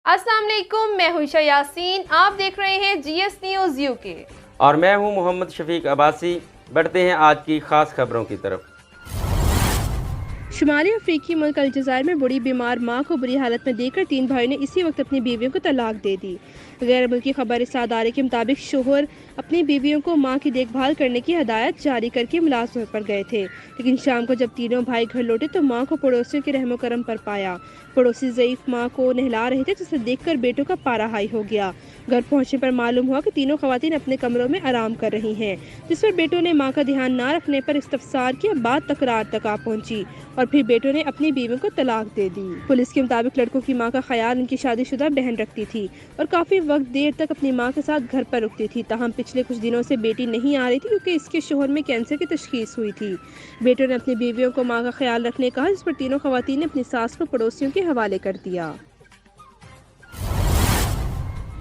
अस्सलाम वालेकुम, मैं हूं ईशा यासीन। आप देख रहे हैं GS न्यूज़ UK और मैं हूं मोहम्मद शफीक अब्बासी। बढ़ते हैं आज की खास खबरों की तरफ। शुमाली अफ्रीकी मुल्क अलजायर में बड़ी बीमार मां को बुरी हालत में देखकर 3 भाइयों ने इसी वक्त अपनी बीवियों को तलाक दे दी। गैर मुल्की खबर इदारे के मुताबिक शोहर अपनी बीवियों को मां की देखभाल करने की हदायत जारी करके मुलाजमत पर गए थे, लेकिन शाम को जब तीनों भाई घर लौटे तो मां को पड़ोसियों के रहमो करम पर पाया। पड़ोसी ज़ईफ मां को नहला रहे थे, जिसे देखकर बेटों का पारा हाई हो गया। घर पहुंचने पर मालूम हुआ कि तीनों खवातीन अपने कमरों में आराम कर रही हैं, जिस पर बेटों ने मां का ध्यान न रखने पर इस्तफसार किया। बात तकरार तक आ पहुंची और फिर बेटों ने अपनी बीवियों को तलाक दे दी। पुलिस के मुताबिक लड़कों की मां का ख्याल उनकी शादीशुदा बहन रखती थी और काफी वक्त देर तक अपनी मां के साथ घर पर रुकती थी। ताहम पिछले कुछ दिनों से बेटी नहीं आ रही थी क्योंकि इसके शोहर में कैंसर की तशखीस हुई थी। बेटों ने अपनी बीवियों को मां का ख्याल रखने कहा, जिस पर तीनों खवातीन ने अपनी सास को पड़ोसियों के हवाले कर दिया।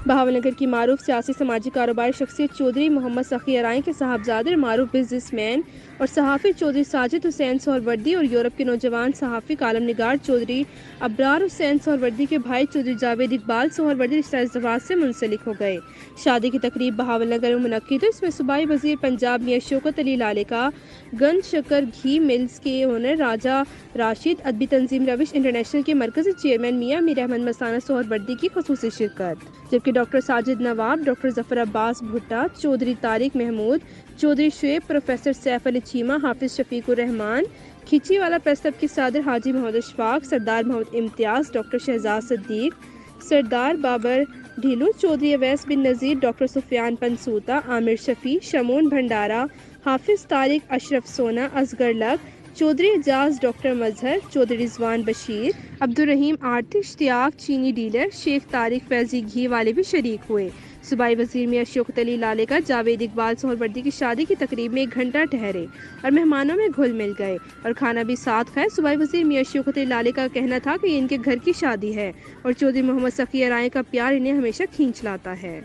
बहावलनगर की मारूफ सियासी समाजी कारोबारी शख्सियत चौधरी मोहम्मद सखी अराई के साहबजादे मारूफ बिजनेसमैन और सहाफ़ी चौधरी साजिद हुसैन सोहरवर्दी और यूरोप के नौजवान सहाफ़ी कालम निगार चौधरी अबरार हुसैन सोहरवर्दी के भाई चौधरी जावेद इकबाल सोहरवर्दी रिश्ता इज़्दवाज से मुंसलिक हो गए। शादी की तकरीब बहावलनगर में मुनक्किद हुई। इसमें सूबाई वज़ीर पंजाब मियां शौकत अली लालेका, गंज शक्कर घी मिल्स के ओनर राजा राशिद, अदबी तंजीम रविश इंटरनेशनल के मरकज़ी चेयरमैन मियां मीर अहमद मस्ताना सोहरवर्दी की ख़ुसूसी शिरकत, जबकि डॉक्टर साजिद नवाब, डॉक्टर जफर अब्बास भुट्टा, चौधरी तारिक महमूद, चौधरी शुएब, प्रोफेसर सैफ अली चीमा, हाफिज शफीकुर रहमान, खिची वाला प्रेस क्लब की सदर हाजी मोहम्मद अशफाक, सरदार मोहम्मद इम्तियाज़, डॉक्टर शहजाद सद्दीक, सरदार बाबर ढीलू, चौधरी अवैस बिन नज़ीर, डॉक्टर सुफियान पंसूता, आमिर शफी, शमून भंडारा, हाफिज तारिक, अशरफ सोना, असगर लक, चौधरी एजाज, डॉक्टर मजहर, चौधरी रिजवान बशीर, अब्दुल रहीम आरती, इश्तियाक चीनी डीलर, शेख तारिक फैजी घी वाले भी शरीक हुए। सूबाई वज़ीर मियां शौकत अली लालेका जावेद इकबाल सोहरवर्दी की शादी की तकरीब में 1 घंटा ठहरे और मेहमानों में घुल मिल गए और खाना भी साथ खाए। सूबाई वज़ीर मियां शौकत अली लालेका का कहना था कि ये इनके घर की शादी है और चौधरी मोहम्मद सखी अराई का प्यार इन्हें हमेशा खींच लाता है।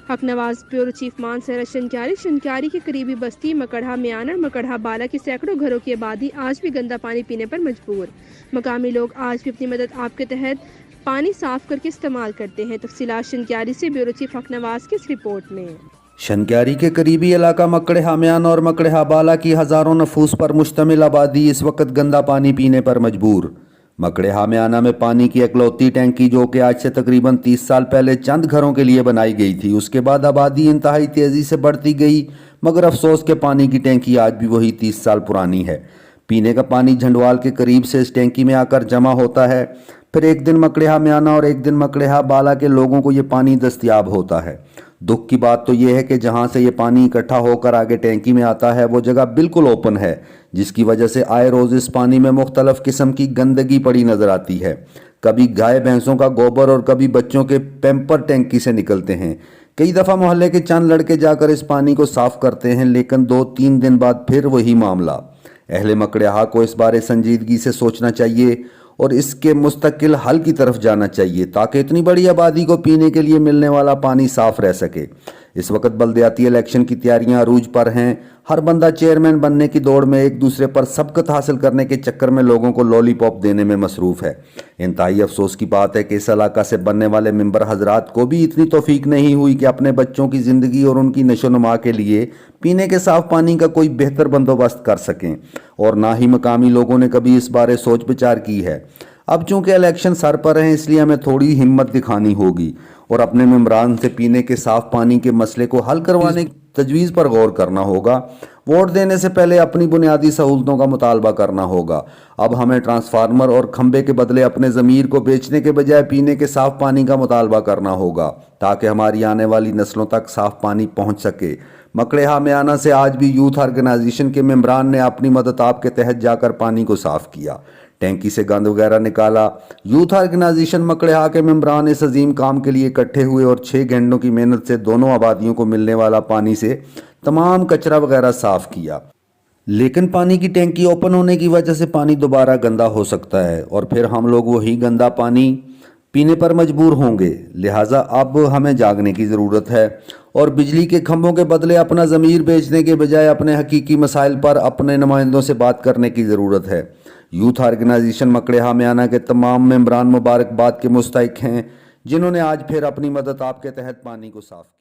हक नवाज ब्यूरो चीफ मान सहरा शनक्यारी की करीबी बस्ती मकड़हा म्यान और मकड़हा बाला की सैकड़ों घरों की आबादी आज भी गंदा पानी पीने पर मजबूर। मकामी लोग आज भी अपनी मदद आप के तहत पानी साफ करके इस्तेमाल करते हैं। तफसीलात शनक्यारी से ब्यूरो चीफ हक नवाज की इस रिपोर्ट में। शनक्यारी के करीबी इलाका मकड़हा म्यान और मकड़हा बाला की हज़ारों नफूस पर मुश्तमिल आबादी इस वक्त गंदा पानी पीने पर मजबूर। मकड़हा म्याना में पानी की इकलौती टैंकी, जो कि आज से तकरीबन 30 साल पहले चंद घरों के लिए बनाई गई थी, उसके बाद आबादी इंतहाई तेज़ी से बढ़ती गई, मगर अफसोस के पानी की टैंकी आज भी वही 30 साल पुरानी है। पीने का पानी झंडवाल के करीब से इस टैंकी में आकर जमा होता है, फिर एक दिन मकड़हा म्याना और एक दिन मकड़हा बाला के लोगों को ये पानी दस्तयाब होता है। दुख की बात तो ये है कि जहाँ से ये पानी इकट्ठा होकर आगे टैंकी में आता है वो जगह बिल्कुल ओपन है, जिसकी वजह से आए रोज़ इस पानी में मुख्तलिफ किस्म की गंदगी पड़ी नज़र आती है। कभी गाय भैंसों का गोबर और कभी बच्चों के पैम्पर टैंकी से निकलते हैं। कई दफ़ा मोहल्ले के चंद लड़के जाकर इस पानी को साफ़ करते हैं, लेकिन 2-3 दिन बाद फिर वही मामला। अहले मकड़हा को इस बारे संजीदगी से सोचना चाहिए और इसके मुस्तकिल हल की तरफ जाना चाहिए, ताकि इतनी बड़ी आबादी को पीने के लिए मिलने वाला पानी साफ रह सके। इस वक्त बल्दियाती इलेक्शन की तैयारियां अरूज पर हैं। हर बंदा चेयरमैन बनने की दौड़ में एक दूसरे पर सबकत हासिल करने के चक्कर में लोगों को लॉलीपॉप देने में मसरूफ़ है। इंतहाई अफसोस की बात है कि इस इलाका से बनने वाले मेंबर हजरात को भी इतनी तौफीक नहीं हुई कि अपने बच्चों की ज़िंदगी और उनकी नशोनुमा के लिए पीने के साफ पानी का कोई बेहतर बंदोबस्त कर सकें, और ना ही मकामी लोगों ने कभी इस बारे सोच विचार की है। अब चूंकि इलेक्शन सर पर हैं, इसलिए हमें थोड़ी हिम्मत दिखानी होगी और अपने मेंबरान से पीने के साफ पानी के मसले को हल करवाने की तजवीज़ पर गौर करना होगा। वोट देने से पहले अपनी बुनियादी सहूलतों का मुतालबा करना होगा। अब हमें ट्रांसफार्मर और खंबे के बदले अपने ज़मीर को बेचने के बजाय पीने के साफ पानी का मुतालबा करना होगा, ताकि हमारी आने वाली नस्लों तक साफ पानी पहुँच सके। मकड़हा म्याना से आज भी यूथ ऑर्गेनाइजेशन के मेंबरान ने अपनी मदद आप के तहत जाकर पानी को साफ किया। टैंकी से गंद वगैरह निकाला। यूथ ऑर्गेनाइजेशन मकड़ेहा के मेंबरान इस अजीम काम के लिए इकट्ठे हुए और 6 घंटों की मेहनत से दोनों आबादियों को मिलने वाला पानी से तमाम कचरा वगैरह साफ किया। लेकिन पानी की टैंकी ओपन होने की वजह से पानी दोबारा गंदा हो सकता है और फिर हम लोग वही गंदा पानी पीने पर मजबूर होंगे। लिहाजा अब हमें जागने की ज़रूरत है और बिजली के खंभों के बदले अपना ज़मीर बेचने के बजाय अपने हकीकी मसाइल पर अपने नुमाइंदों से बात करने की ज़रूरत है। यूथ ऑर्गेनाइजेशन मकड़ेहा म्याना के तमाम मेंबरान मुबारकबाद के मुस्तहिक हैं, जिन्होंने आज फिर अपनी मदद आपके तहत पानी को साफ किया।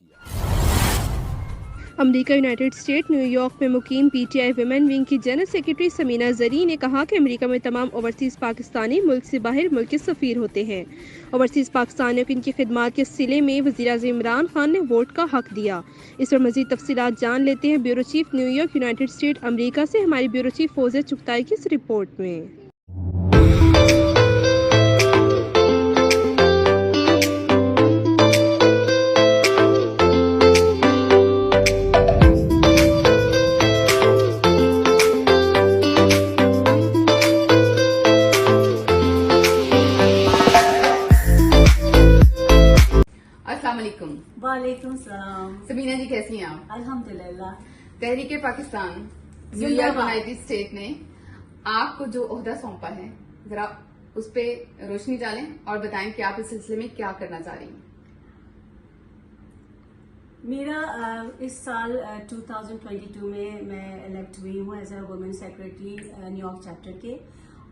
अमेरिका यूनाइटेड स्टेट न्यूयॉर्क में मुकीम पीटीआई विमेन विंग की जनरल सेक्रेटरी समीना जरी ने कहा कि अमेरिका में तमाम ओवरसीज़ पाकिस्तानी मुल्क से बाहर मुल्क के सफ़ीर होते हैं। ओवरसीज़ पाकिस्तानियों को इनकी खिदमात के सिले में वज़ीर-ए-आज़म इमरान खान ने वोट का हक दिया। इस पर मज़ीद तफसीलात जान लेते हैं bureau chief New York United state America से हमारी ब्यूरो चीफ फौजिया चुगताई की इस रिपोर्ट में। वालेकुम सलाम। सबीना जी कैसी हैं आप? अल्हम्दुलिल्लाह। तहरीक पाकिस्तान न्यूयॉर्क यूनाइटेड स्टेट ने आपको जो ओहदा सौंपा है, जरा उस पर रोशनी डालें और बताएं कि आप इस सिलसिले में क्या करना चाह रही हैं। मेरा इस साल 2022 में मैं इलेक्ट हुई हूँ as a women secretary New York chapter के,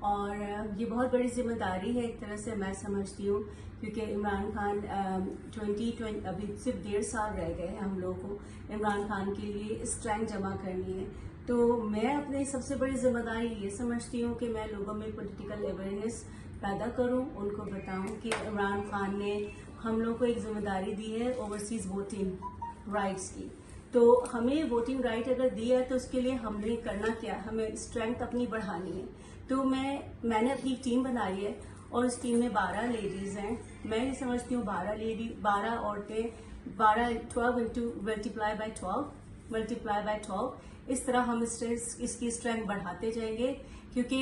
और ये बहुत बड़ी जिम्मेदारी है एक तरह से मैं समझती हूँ, क्योंकि इमरान खान 2020 अभी सिर्फ 1.5 साल रह गए हैं हम लोगों को इमरान खान के लिए स्ट्रेंथ जमा करनी है। तो मैं अपनी सबसे बड़ी जिम्मेदारी ये समझती हूँ कि मैं लोगों में पॉलिटिकल अवेयरनेस पैदा करूँ, उनको बताऊँ कि इमरान खान ने हम लोग को एक जिम्मेदारी दी है ओवरसीज़ वोटिंग राइट्स की। तो हमें वोटिंग राइट अगर दी है तो उसके लिए हमने करना क्या, हमें स्ट्रेंथ अपनी बढ़ानी है। तो मैंने अपनी टीम बनाई है और उस टीम में 12 लेडीज़ हैं। मैं ये समझती हूँ 12 औरतें 12 इंटू मल्टीप्लाई बाय 12 इस तरह हम इसकी स्ट्रेंथ बढ़ाते जाएंगे, क्योंकि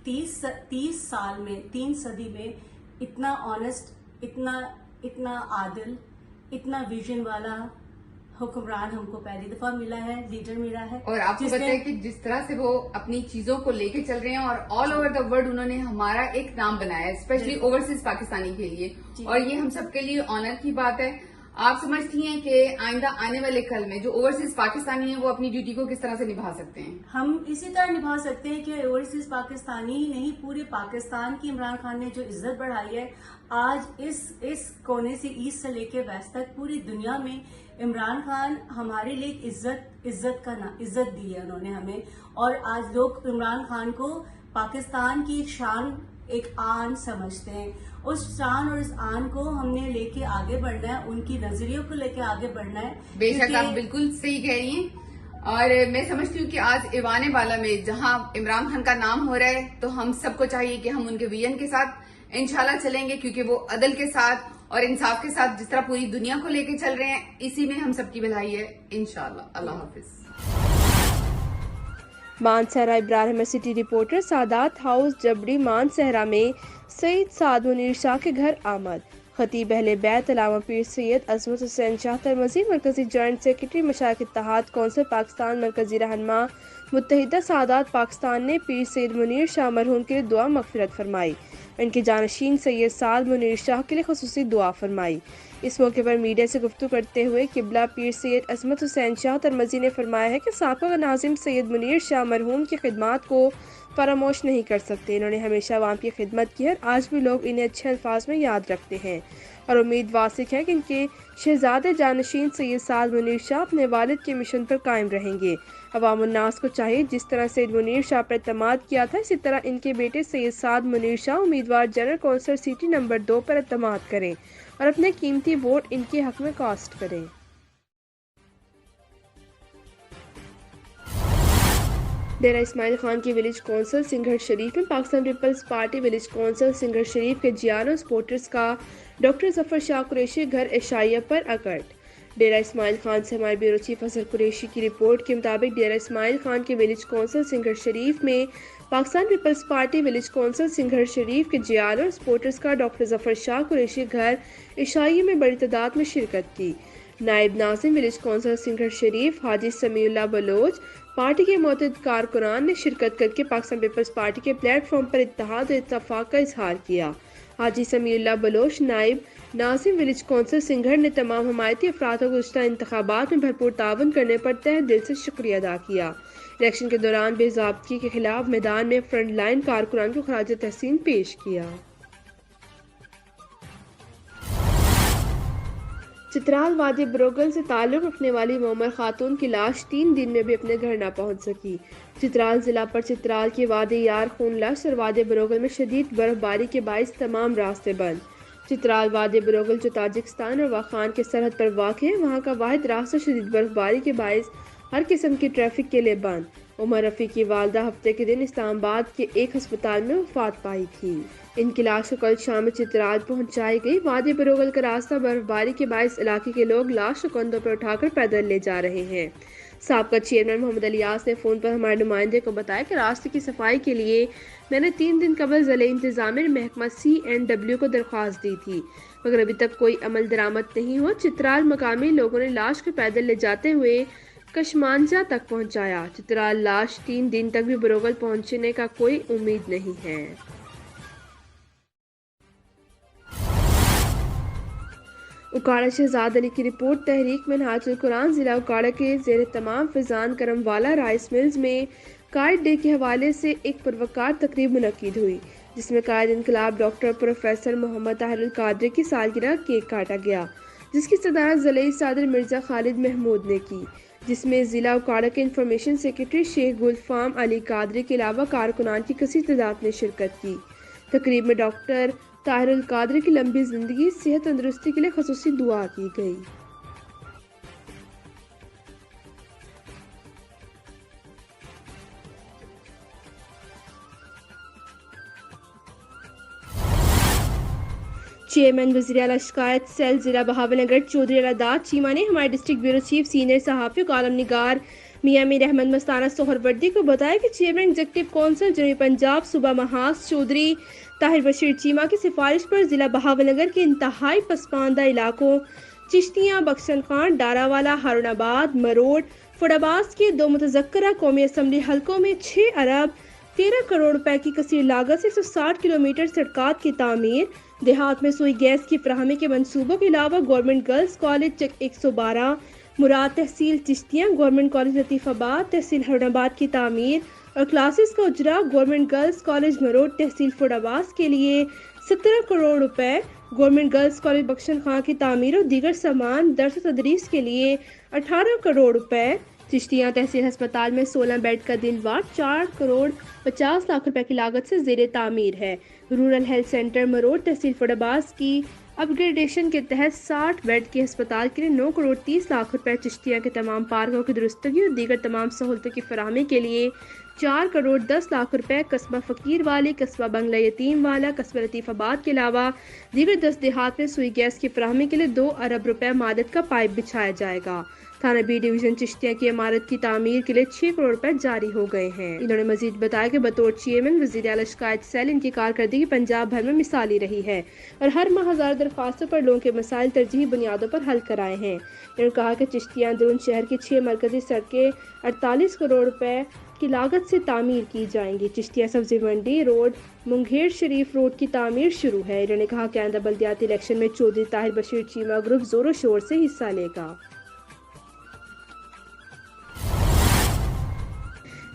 30 साल में 3 सदी में इतना ऑनेस्ट, इतना आदिल, इतना विजन वाला हुक्मरान हमको पहली दफा मिला है, लीडर मिला है। और आपको पता है कि जिस तरह से वो अपनी चीजों को लेके चल रहे हैं और ऑल ओवर द वर्ल्ड उन्होंने हमारा एक नाम बनाया है, स्पेशली ओवरसीज पाकिस्तानी के लिए, और ये हम सबके लिए ऑनर की बात है। आप समझती हैं कि आइंदा आने वाले कल में जो ओवरसीज पाकिस्तानी हैं वो अपनी ड्यूटी को किस तरह से निभा सकते हैं? हम इसी तरह निभा सकते हैं कि ओवरसीज पाकिस्तानी ही नहीं, पूरे पाकिस्तान की इमरान खान ने जो इज्जत बढ़ाई है, आज इस कोने से ईस्ट से लेके वेस्ट तक पूरी दुनिया में इमरान खान हमारे लिए इज्जत दी है उन्होंने हमें। और आज लोग इमरान खान को पाकिस्तान की शान, एक आन समझते हैं। उस शान और इस आन को हमने लेके आगे बढ़ना है, उनकी नजरियों को लेके आगे बढ़ना है। बेशक आप बिल्कुल सही कह रही हैं, और मैं समझती हूँ कि आज ईवान बाला में जहाँ इमरान खान का नाम हो रहा है, तो हम सबको चाहिए कि हम उनके विजन के साथ इंशाल्लाह चलेंगे, क्योंकि वो अदल के साथ और इंसाफ के साथ जिस तरह पूरी दुनिया को लेके चल रहे हैं, इसी में हम सबकी भलाई है इंशाल्लाह। अल्लाह हाफिज। Mansehra Ibrahim city reporter Sadat house Jabri Mansehra में सईद साद मुनीर शाह के घर आमद। खतीब अहले बैत अल्लामा पीर सैयद अजमत हुसैन शाह तरमज़ी मरकजी जॉइंट सेक्रेटरी मशाइख इत्तेहाद कौंसिल पाकिस्तान मरकजी रहनुमा मुत्तहिदा सादात पाकिस्तान ने पीर सैयद मुनीर शाह मरहूम के लिए दुआ मगफिरत फरमाई। इनके जानशीन सैयद साद मुनीर शाह के लिए खुसूसी दुआ फरमाई। इस मौके पर मीडिया से गुफ्तगू करते हुए किबला पीर सैयद अजमत हुसैन शाह तरमज़ी ने फरमाया है कि साबिक़ नाज़िम सैयद मुनीर शाह मरहूम की खिदमत को फरामोश नहीं कर सकते। इन्होंने हमेशा आवाम की खिदमत की है, आज भी लोग इन्हें अच्छे अल्फाज में याद रखते हैं और उम्मीद वासिक है कि इनके शहजादे जानशीन सैयद साद मुनीर शाह अपने वालिद के मिशन पर कायम रहेंगे। अवाम उन्नास को चाहिए जिस तरह सैयद मुनीर शाह पर एतमाद किया था, इसी तरह इनके बेटे सैयद साद मुनीर शाह उम्मीदवार जनरल कौंसिल सिटी नंबर 2 पर एतमाद करें और अपने कीमती वोट इनके हक में कास्ट करें। डेरा इस्माइल खान की विलेज कौंसिल सिंघर शरीफ में पाकिस्तान पीपल्स पार्टी विलेज कौंसिल सिंघर शरीफ के जियानो सपोर्टर्स का डॉक्टर जफर शाह कुरैशी घर एशाइया पर अकट। डेरा इस्माइल खान से हमारे ब्यूरो चीफ अजहर कुरैशी की रिपोर्ट के मुताबिक डेरा इस्माइल खान के विलेज कौंसिल सिंघर शरीफ में پاکستان پیپلز پارٹی ولیج کونسل سنگھر شریف کے جیال اور سپورٹرز کا ڈاکٹر ظفر شاہ قریشی گھر عشائیے میں بڑی تعداد میں شرکت کی۔ نائب ناظم ولیج کونسل سنگھر شریف حاجی سمیع اللہ بلوچ پارٹی کے معتد کارکنان نے شرکت کر کے پاکستان پیپلز پارٹی کے پلیٹ فارم پر اتحاد اور اتفاق کا اظہار کیا۔ حاجی سمیع اللہ بلوچ نائب ناظم ولیج کونسل سنگھر نے تمام حمایتی افراد کو گزشتہ انتخابات میں بھرپور تعاون کرنے پر تہہ دل سے شکریہ ادا کیا۔ الیکشن کے دوران بے ضابطگی کے خلاف میدان میں فرنٹ لائن کارکنان کو خراج تحسین پیش کیا۔ چترال وادی بروغل سے تعلق رکھنے والی معمر خاتون کی لاش 3 دن میں بھی اپنے گھر نہ پہنچ سکی۔ چترال ضلع پر چترال کی وادی یار خون لش اور وادی بروغل میں شدید برف باری کے باعث تمام راستے بند۔ چترال وادی بروغل جو تاجکستان اور واخان کے سرحد پر واقع ہے، وہاں کا واحد راستہ شدید برف باری کے باعث ہر قسم کی ٹریفک کے لیے بند۔ عمر رفیع کی والدہ ہفتے کے دن اسلام آباد کے ایک ہسپتال میں وفات پائی تھی۔ ان کی لاش کو کل شام میں چترال پہنچائی گئی۔ وادی بروغل کا راستہ برف باری کے باعث علاقے کے لوگ لاش کو کندھوں پر اٹھا کر پیدل لے جا رہے ہیں۔ سابقہ چیئرمین محمد الیاس نے فون پر ہمارے نمائندے کو بتایا کہ راستے کی صفائی کے لیے میں نے 3 دن قبل ضلع انتظامیہ محکمہ CNW کو درخواست دی تھی، مگر ابھی تک کوئی عمل درآمد نہیں ہوا۔ چترال مقامی لوگوں نے لاش کو پیدل لے جاتے ہوئے کشمانجہ تک پہنچایا۔ چترال لاش 3 دن تک بھی بروغل پہنچنے کا کوئی امید نہیں ہے۔ اکاڑا شہزاد علی کی رپورٹ۔ تحریک منہاج القرآن ضلع اکاڑا کے زیر تمام فیضان کرم والا رائس ملز میں قائد ڈے کے حوالے سے ایک پروقار تقریب منعقد ہوئی، جس میں قائد انقلاب ڈاکٹر پروفیسر محمد طاہر القادری کی سالگرہ کیک کاٹا گیا، جس کی صدارت ضلعی صدر مرزا خالد محمود نے کی، جس میں ضلع اکاڑا کے انفارمیشن سیکرٹری شیخ گلفام علی قادری کے علاوہ کارکنان کی کثیر تعداد نے شرکت کی۔ تقریب میں ڈاکٹر طاہر القادری کی لمبی زندگی، صحت تندرستی کے لیے خصوصی دعا کی گئی۔ چیئرمین وزیر اعلیٰ شکایت سیل ضلع بہاولنگر چودھری الاداد چیمہ نے ہمارے ڈسٹرکٹ بیورو چیف سینئر صحافی و کالم نگار میاں میر احمد مستانہ سہروردی کو بتایا کہ چیئرمین ایگزیکٹو کونسل جنوبی پنجاب صوبہ محاذ چودھری طاہر بشیر چیمہ کی سفارش پر ضلع بہاولنگر کے انتہائی پسماندہ علاقوں چشتیاں، بخشن خان، ڈاراوالا، ہارون آباد، مروڑ، فوڈاباز کے 2 متذکرہ قومی اسمبلی حلقوں میں 6 ارب 13 کروڑ روپے کی کثیر لاگت سے 160 کلومیٹر سڑکات کی تعمیر، دیہات میں سوئی گیس کی فراہمی کے منصوبوں کے علاوہ گورنمنٹ گرلز کالج چک 112 مراد تحصیل چشتیاں، گورنمنٹ کالج لطیف آباد تحصیل ہارون آباد کی تعمیر اور کلاسز کا اجرا، گورنمنٹ گرلز کالج مروڑ تحصیل فوڈاباز کے لیے 17 کروڑ روپے، گورنمنٹ گرلز کالج بخشن خان کی تعمیر اور دیگر سامان درس و تدریس کے لیے 18 کروڑ روپے، چشتیاں تحصیل ہسپتال میں 16 بیڈ کا دل وارڈ 4 کروڑ 50 لاکھ روپے کی لاگت سے زیر تعمیر ہے، رورل ہیلتھ سینٹر مروڑ تحصیل فوڈاباز کی اپ گریڈیشن کے تحت 60 بیڈ کے ہسپتال کے لیے 9 کروڑ 30 لاکھ روپے، چشتیاں کے تمام پارکوں کی درستگی اور دیگر تمام سہولتوں کی فراہمی کے لیے 4 کروڑ 10 لاکھ روپے، قصبہ فقیر والی، قصبہ بنگلہ یتیم والا، قصبہ لطیف آباد کے علاوہ دیگر 10 دیہات میں سوئی گیس کی فراہمی کے لیے 2 ارب روپے مادت کا پائپ بچھایا جائے گا۔ تھانہ بی ڈویژن چشتیاں کی عمارت کی تعمیر کے لیے 6 کروڑ روپے جاری ہو گئے ہیں۔ انہوں نے مزید بتایا کہ بطور چیئرمین وزیر اعلیٰ شکایت سیل ان کی کارکردگی پنجاب بھر میں مثالی رہی ہے اور ہر ماہ ہزار درخواستوں پر لوگوں کے مسائل ترجیحی بنیادوں پر حل کرائے ہیں۔ انہوں نے کہا کہ چشتیاں درون شہر کی 6 مرکزی سڑکیں 48 کروڑ روپے کی لاگت سے تعمیر کی جائیں گی۔ چشتیاں سبزی منڈی روڈ منگھیر شریف روڈ کی تعمیر شروع ہے۔ انہوں نے کہا کہ آئندہ بلدیاتی الیکشن میں چودھری طاہر بشیر چیمہ گروپ زور و شور سے حصہ لے گا۔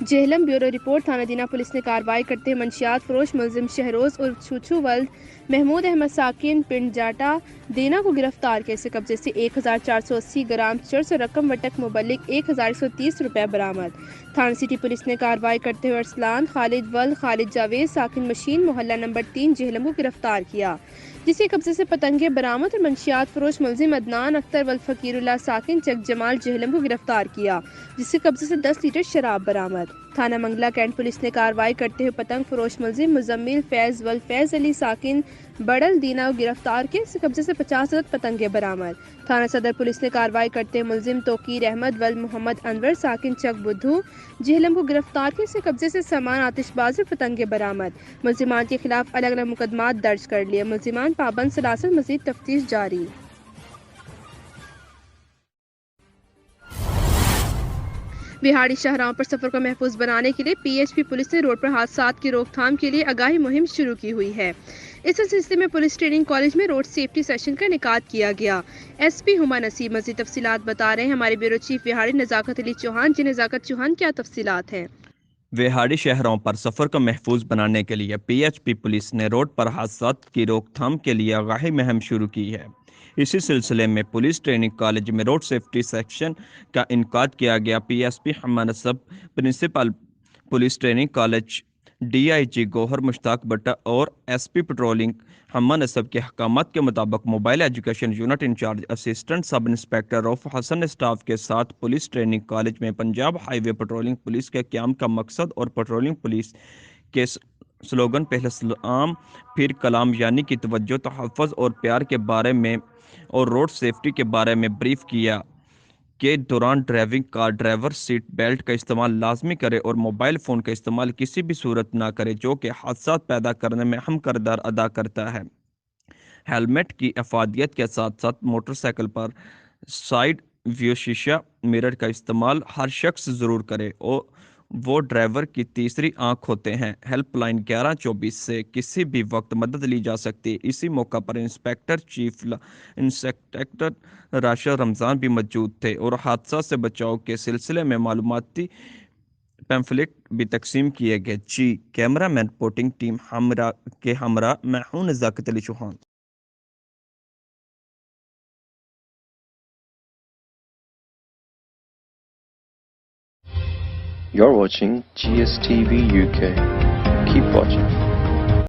Jhelum bureau report. تھانہ دینا پولیس نے کارروائی کرتے ہوئے منشیات فروش ملزم شہروز اور چھوچھو ولد محمود احمد ساکن پنڈ جاٹا دینا کو گرفتار کیا۔ اس سے قبضے سے 1480 گرام چرس اور رقم وٹک مبلغ 1130 روپے برآمد۔ تھانہ سٹی پولیس نے کارروائی کرتے ہوئے ارسلان خالد ولد خالد جاوید ساکن مشین محلہ نمبر 3 جہلم کو گرفتار کیا، جس کے قبضے سے پتنگیں برآمد اور منشیات فروش ملزم عدنان اختر ولد فقیر اللہ ساکن چک جمال جہلم کو گرفتار کیا، جس کے قبضے سے 10 لیٹر شراب برآمد۔ موت۔ تھانہ منگلا کینٹ پولیس نے کارروائی کرتے ہوئے پتنگ فروش ملزم مزمل فیض فیض علی ساکن بڑل دینا کو گرفتار کے قبضے سے 50 عدد پتنگیں برآمد۔ تھانہ صدر پولیس نے کارروائی کرتے ہوئے ملزم توقیر احمد محمد انور ساکن چک بدھو جہلم کو گرفتار کے سے قبضے سے سامان آتش باز اور پتنگیں برآمد۔ ملزمان کے خلاف الگ الگ مقدمات درج کر لیے۔ ملزمان پابند سلاسل، مزید تفتیش جاری۔ بہاڑی شاہراہوں پر سفر کو محفوظ بنانے کے لیے پی ایچ پی پولیس نے روڈ پر حادثات کی روک تھام کے لیے آگاہی مہم شروع کی ہوئی ہے۔ اس سلسلے میں پولیس ٹریننگ کالج میں روڈ سیفٹی سیشن کا انعقاد کیا گیا۔ ایس پی ہما نصیب مزید تفصیلات بتا رہے ہیں ہمارے بیورو چیف بہاڑی نزاکت علی چوہان۔ جی نزاکت چوہان، کیا تفصیلات ہیں؟ وہاڑی شہروں پر سفر کو محفوظ بنانے کے لیے پی ایچ پی پولیس نے روڈ پر حادثات کی روک تھام کے لیے آگاہی مہم شروع کی ہے۔ اسی سلسلے میں پولیس ٹریننگ کالج میں روڈ سیفٹی سیکشن کا انعقاد کیا گیا۔ P S P Huma Nasab, principal police training college D I G Gohar Mushtaq Butta اور ایس پی پیٹرولنگ ہما نصب کے احکامات کے مطابق mobile education unit incharge assistant sub inspector Rauf Hassan staff کے ساتھ پولیس ٹریننگ کالج میں Punjab highway patrolling police کے قیام کا مقصد اور پیٹرولنگ پولیس کے سلوگن پہلے سلام پھر کلام یعنی کہ توجہ، تحفظ اور پیار کے بارے میں اور روڈ سیفٹی کے بارے میں بریف کیا کے دوران ڈرائیونگ کا ڈرائیور سیٹ بیلٹ کا استعمال لازمی کرے اور موبائل فون کا استعمال کسی بھی صورت نہ کرے جو کہ حادثات پیدا کرنے میں اہم کردار ادا کرتا ہے۔ ہیلمٹ کی افادیت کے ساتھ ساتھ موٹر سائیکل پر سائیڈ ویو شیشہ مرر کا استعمال ہر شخص ضرور کرے اور وہ ڈرائیور کی تیسری آنکھ ہوتے ہیں۔ ہیلپ لائن 1124 سے کسی بھی وقت مدد لی جا سکتی ہے۔ اسی موقع پر انسپیکٹر راشد رمضان بھی موجود تھے اور حادثات سے بچاؤ کے سلسلے میں معلوماتی پیمفلٹ بھی تقسیم کیے گئے۔ جی کیمرہ مین رپورٹنگ ٹیم کے ہمراہ میں ہوں نزاکت علی Chauhan. You're watching GSTV UK. Keep watching.